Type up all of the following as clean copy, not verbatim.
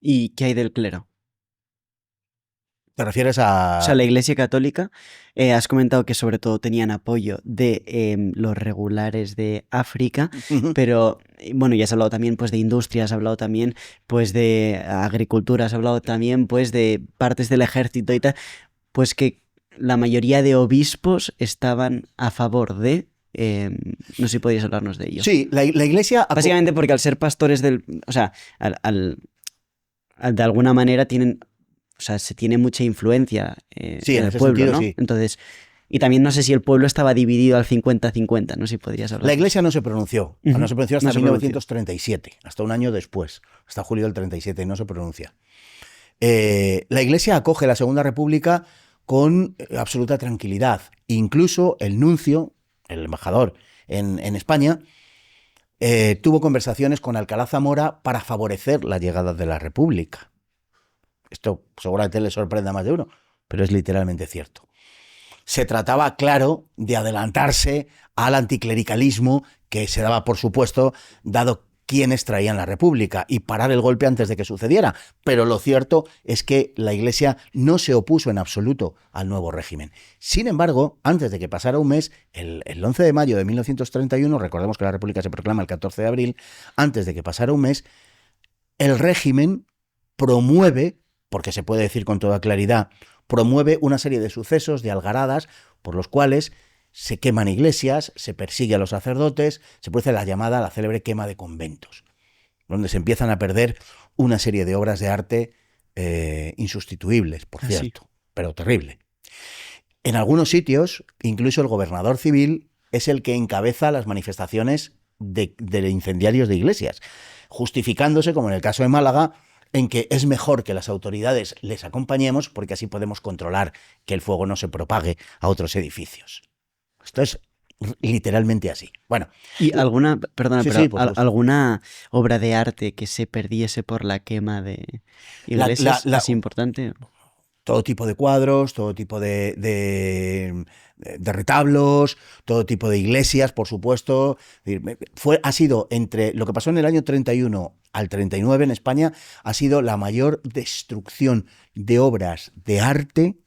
¿Y qué hay del clero? ¿Te refieres O sea, a...? la Iglesia Católica, has comentado que sobre todo tenían apoyo de los regulares de África, pero bueno, ya has hablado también pues de industria, has hablado también pues de agricultura, has hablado también pues de partes del ejército y tal, pues que la mayoría de obispos estaban a favor de... no sé si podrías hablarnos de ello. Sí, la Iglesia... Básicamente porque al ser pastores del... O sea, de alguna manera tienen... O sea, se tiene mucha influencia Sí, en en el ese pueblo, sentido ¿no? sí. Entonces, y también no sé si el pueblo estaba dividido al 50-50, no sé si podrías La hablarnos. Iglesia no se pronunció. No se pronunció No hasta se pronunció. 1937, hasta un año después, hasta julio del 37, no se pronuncia. La Iglesia acoge la Segunda República con absoluta tranquilidad. Incluso el nuncio, el embajador en España, tuvo conversaciones con Alcalá Zamora para favorecer la llegada de la República. Esto seguramente le sorprenda a más de uno, pero es literalmente cierto. Se trataba, claro, de adelantarse al anticlericalismo que se daba por supuesto, dado quienes traían la República, y parar el golpe antes de que sucediera. Pero lo cierto es que la Iglesia no se opuso en absoluto al nuevo régimen. Sin embargo, antes de que pasara un mes, el 11 de mayo de 1931, recordemos que la República se proclama el 14 de abril, antes de que pasara un mes, el régimen promueve, porque se puede decir con toda claridad, promueve una serie de sucesos, de algaradas, por los cuales se queman iglesias, se persigue a los sacerdotes, se produce la llamada, la célebre quema de conventos, donde se empiezan a perder una serie de obras de arte insustituibles, por cierto, pero terrible. En algunos sitios, incluso el gobernador civil es el que encabeza las manifestaciones de incendiarios de iglesias, justificándose, como en el caso de Málaga, en que es mejor que las autoridades les acompañemos porque así podemos controlar que el fuego no se propague a otros edificios. Esto es literalmente así. Bueno. ¿Y alguna, perdona, sí, pero sí, por supuesto, alguna obra de arte que se perdiese por la quema de iglesias es importante? Todo tipo de cuadros, todo tipo de retablos, todo tipo de iglesias, por supuesto. Ha sido entre lo que pasó en el año 31 al 39 en España, ha sido la mayor destrucción de obras de arte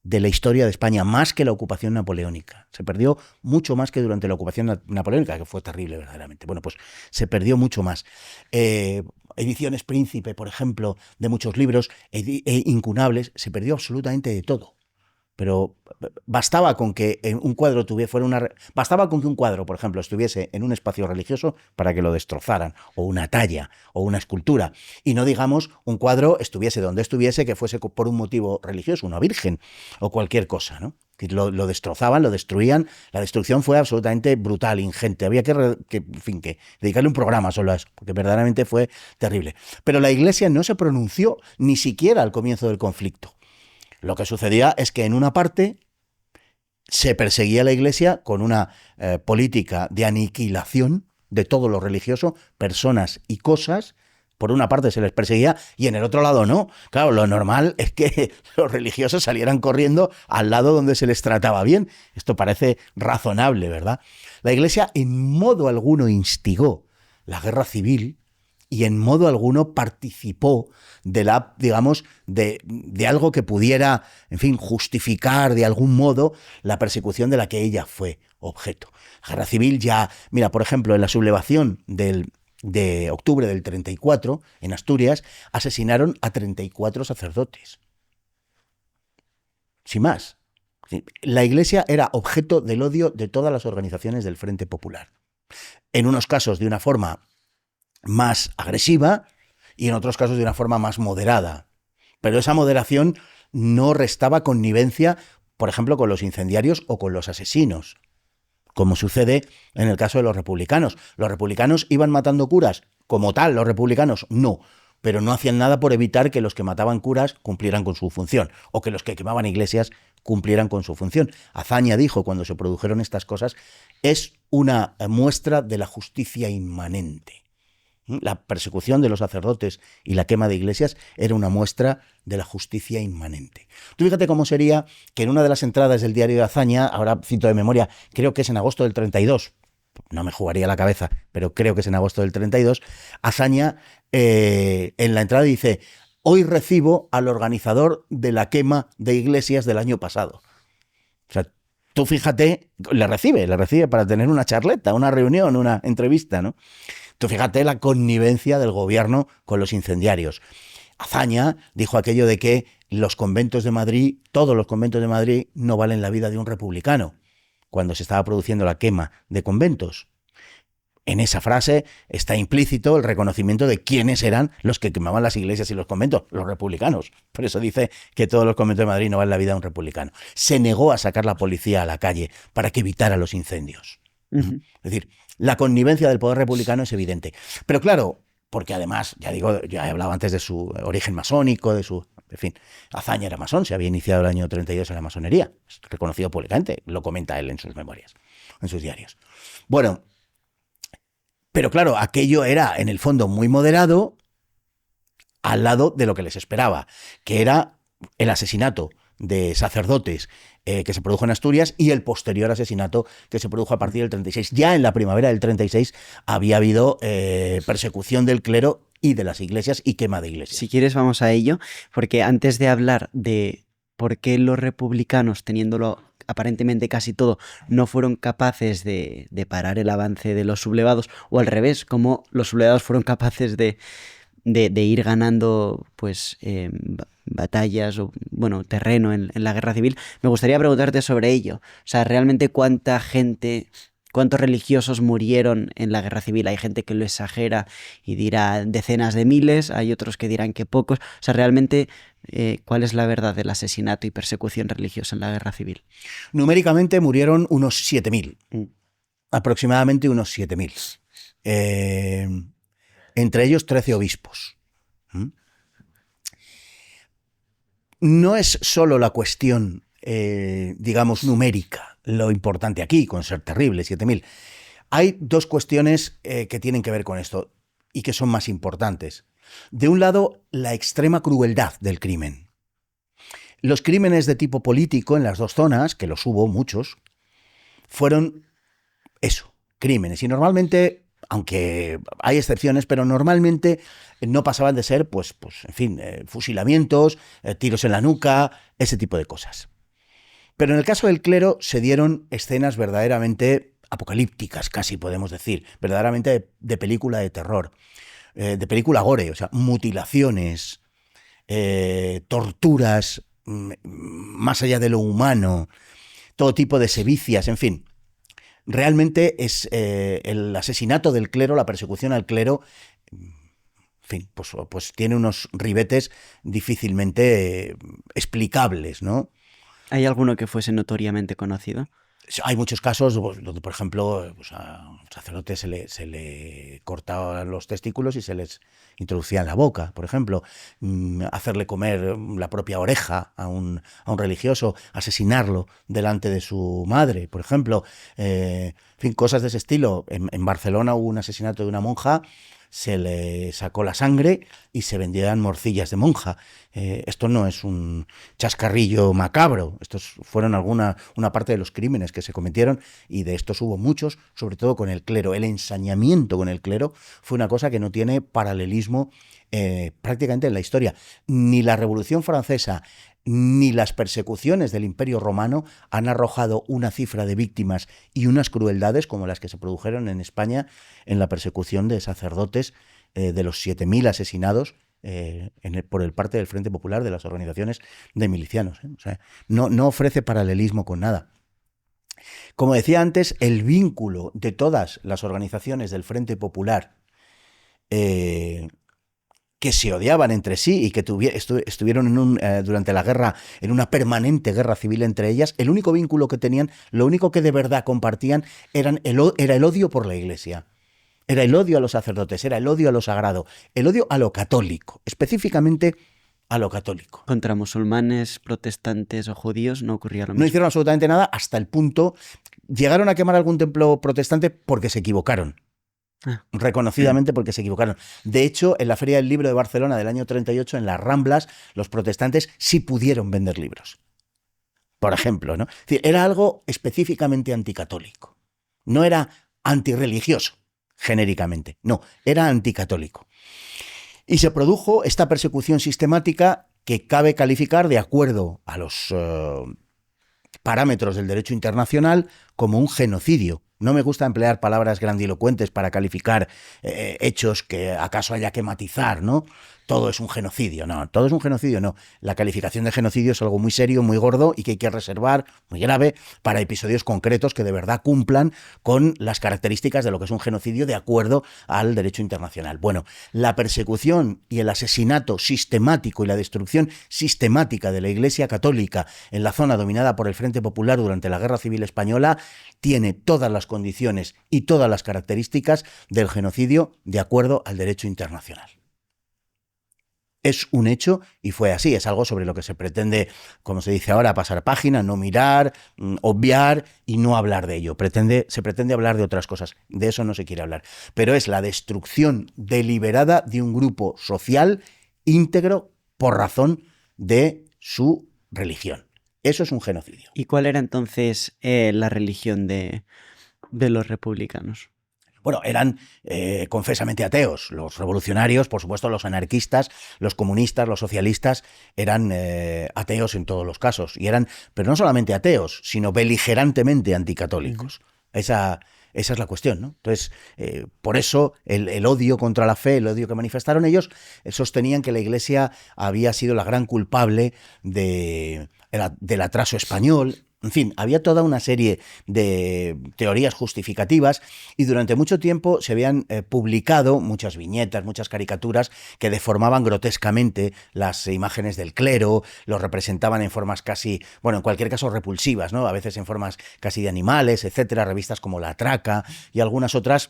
de la historia de España, más que la ocupación napoleónica. Se perdió mucho más que durante la ocupación napoleónica, que fue terrible verdaderamente. Bueno, pues se perdió mucho más. Ediciones Príncipe, por ejemplo, de muchos libros, incunables, se perdió absolutamente de todo. Pero bastaba con que un cuadro bastaba con que un cuadro, por ejemplo, estuviese en un espacio religioso para que lo destrozaran, o una talla, o una escultura. Y no digamos un cuadro estuviese donde estuviese, que fuese por un motivo religioso, una virgen, o cualquier cosa, ¿no? Lo destrozaban, lo destruían. La destrucción fue absolutamente brutal, ingente. Había que dedicarle un programa solo a eso, porque verdaderamente fue terrible. Pero la Iglesia no se pronunció ni siquiera al comienzo del conflicto. Lo que sucedía es que en una parte se perseguía a la Iglesia con una política de aniquilación de todo lo religioso, personas y cosas. Por una parte se les perseguía y en el otro lado no. Claro, lo normal es que los religiosos salieran corriendo al lado donde se les trataba bien. Esto parece razonable, ¿verdad? La Iglesia en modo alguno instigó la guerra civil y en modo alguno participó de la, digamos, de algo que pudiera, en fin, justificar de algún modo la persecución de la que ella fue objeto. La guerra civil ya, mira, por ejemplo, en la sublevación de octubre del 34, en Asturias, asesinaron a 34 sacerdotes. Sin más. La Iglesia era objeto del odio de todas las organizaciones del Frente Popular. En unos casos de una forma más agresiva y en otros casos de una forma más moderada. Pero esa moderación no restaba connivencia, por ejemplo, con los incendiarios o con los asesinos, como sucede en el caso de los republicanos. ¿Los republicanos iban matando curas? Como tal, los republicanos no, pero no hacían nada por evitar que los que mataban curas cumplieran con su función, o que los que quemaban iglesias cumplieran con su función. Azaña dijo cuando se produjeron estas cosas, es una muestra de la justicia inmanente. La persecución de los sacerdotes y la quema de iglesias era una muestra de la justicia inmanente. Tú fíjate cómo sería que en una de las entradas del diario de Azaña, ahora cito de memoria, creo que es en agosto del 32, no me jugaría la cabeza, pero creo que es en agosto del 32, Azaña en la entrada dice: hoy recibo al organizador de la quema de iglesias del año pasado. O sea, tú fíjate, le recibe para tener una charleta, una reunión, una entrevista, ¿no? Tú fíjate la connivencia del gobierno con los incendiarios. Azaña dijo aquello de que los conventos de Madrid, todos los conventos de Madrid, no valen la vida de un republicano, cuando se estaba produciendo la quema de conventos. En esa frase está implícito el reconocimiento de quiénes eran los que quemaban las iglesias y los conventos, los republicanos. Por eso dice que todos los conventos de Madrid no valen la vida de un republicano. Se negó a sacar la policía a la calle para que evitara los incendios. Es decir, la connivencia del poder republicano es evidente. Pero claro, porque además, ya he hablado antes de su origen masónico, en fin, Azaña era masón, se había iniciado el año 32 en la masonería, es reconocido públicamente, lo comenta él en sus memorias, en sus diarios. Bueno, pero claro, aquello era en el fondo muy moderado al lado de lo que les esperaba, que era el asesinato de sacerdotes que se produjo en Asturias y el posterior asesinato que se produjo a partir del 36. Ya en la primavera del 36 había habido persecución del clero y de las iglesias y quema de iglesias. Si quieres vamos a ello, porque antes de hablar de por qué los republicanos, teniéndolo aparentemente casi todo, no fueron capaces de parar el avance de los sublevados, o al revés, cómo los sublevados fueron capaces de ir ganando pues batallas o bueno, terreno en la guerra civil, me gustaría preguntarte sobre ello. O sea, realmente cuánta gente, cuántos religiosos murieron en la guerra civil. Hay gente que lo exagera y dirá decenas de miles, hay otros que dirán que pocos. O sea, realmente, ¿cuál es la verdad del asesinato y persecución religiosa en la guerra civil? Numéricamente murieron unos 7.000, aproximadamente unos 7.000. Entre ellos 13 obispos. No es solo la cuestión, digamos, numérica, lo importante aquí, con ser terrible, 7.000. Hay dos cuestiones que tienen que ver con esto y que son más importantes. De un lado, la extrema crueldad del crimen. Los crímenes de tipo político en las dos zonas, que los hubo muchos, fueron eso, crímenes. Y normalmente, aunque hay excepciones, pero normalmente no pasaban de ser, pues en fin, fusilamientos, tiros en la nuca, ese tipo de cosas. Pero en el caso del clero se dieron escenas verdaderamente apocalípticas, casi podemos decir, verdaderamente de película de terror, de película gore, o sea, mutilaciones, torturas más allá de lo humano, todo tipo de sevicias, en fin. Realmente es el asesinato del clero, la persecución al clero, en fin, pues tiene unos ribetes difícilmente explicables, ¿no? ¿Hay alguno que fuese notoriamente conocido? Hay muchos casos donde, por ejemplo, pues a un sacerdote se le cortaban los testículos y se les introducía en la boca, por ejemplo. Hacerle comer la propia oreja a un religioso, asesinarlo delante de su madre, por ejemplo. En fin, cosas de ese estilo. En Barcelona hubo un asesinato de una monja, se le sacó la sangre y se vendían morcillas de monja. Esto no es un chascarrillo macabro, estos fueron una parte de los crímenes que se cometieron, y de estos hubo muchos, sobre todo con el clero. El ensañamiento con el clero fue una cosa que no tiene paralelismo prácticamente en la historia. Ni la Revolución Francesa ni las persecuciones del Imperio Romano han arrojado una cifra de víctimas y unas crueldades como las que se produjeron en España en la persecución de sacerdotes, de los 7.000 asesinados por el parte del Frente Popular, de las organizaciones de milicianos. O sea, no ofrece paralelismo con nada. Como decía antes, el vínculo de todas las organizaciones del Frente Popular que se odiaban entre sí y que estuvieron durante la guerra en una permanente guerra civil entre ellas, el único vínculo que tenían, lo único que de verdad compartían era el odio por la Iglesia. Era el odio a los sacerdotes, era el odio a lo sagrado, el odio a lo católico, específicamente a lo católico. Contra musulmanes, protestantes o judíos no ocurría lo mismo. No hicieron absolutamente nada hasta el punto, llegaron a quemar algún templo protestante porque se equivocaron. Reconocidamente porque se equivocaron. De hecho, en la Feria del Libro de Barcelona del año 38, en las Ramblas, los protestantes sí pudieron vender libros. Por ejemplo, ¿no? Es decir, era algo específicamente anticatólico. No era antirreligioso, genéricamente. No, era anticatólico. Y se produjo esta persecución sistemática que cabe calificar, de acuerdo a los parámetros del derecho internacional, como un genocidio. No me gusta emplear palabras grandilocuentes para calificar hechos que acaso haya que matizar, ¿no? Todo es un genocidio. No, todo es un genocidio, no. La calificación de genocidio es algo muy serio, muy gordo y que hay que reservar, muy grave, para episodios concretos que de verdad cumplan con las características de lo que es un genocidio de acuerdo al derecho internacional. Bueno, la persecución y el asesinato sistemático y la destrucción sistemática de la Iglesia Católica en la zona dominada por el Frente Popular durante la Guerra Civil Española tiene todas las condiciones y todas las características del genocidio de acuerdo al derecho internacional. Es un hecho y fue así, es algo sobre lo que se pretende, como se dice ahora, pasar página, no mirar, obviar y no hablar de ello. Se pretende hablar de otras cosas, de eso no se quiere hablar. Pero es la destrucción deliberada de un grupo social íntegro por razón de su religión. Eso es un genocidio. ¿Y cuál era entonces la religión de los republicanos? Bueno, eran confesamente ateos. Los revolucionarios, por supuesto, los anarquistas, los comunistas, los socialistas, eran ateos en todos los casos. Y eran, pero no solamente ateos, sino beligerantemente anticatólicos. Esa es la cuestión, ¿no? Entonces, por eso el odio contra la fe, el odio que manifestaron ellos, sostenían que la Iglesia había sido la gran culpable del atraso español. En fin, había toda una serie de teorías justificativas y durante mucho tiempo se habían publicado muchas viñetas, muchas caricaturas que deformaban grotescamente las imágenes del clero, los representaban en formas casi, bueno, en cualquier caso repulsivas, ¿no? A veces en formas casi de animales, etcétera, revistas como La Traca y algunas otras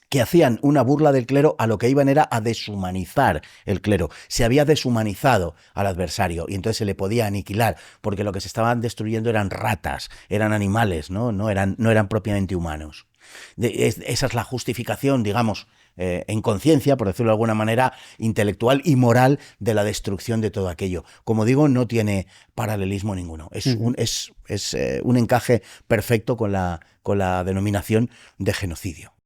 que hacían una burla del clero, a lo que iban era a deshumanizar el clero. Se había deshumanizado al adversario y entonces se le podía aniquilar, porque lo que se estaban destruyendo eran ratas, eran animales, no eran propiamente humanos. Esa es la justificación, digamos, en conciencia, por decirlo de alguna manera, intelectual y moral de la destrucción de todo aquello. Como digo, no tiene paralelismo ninguno. Es un encaje perfecto con la denominación de genocidio.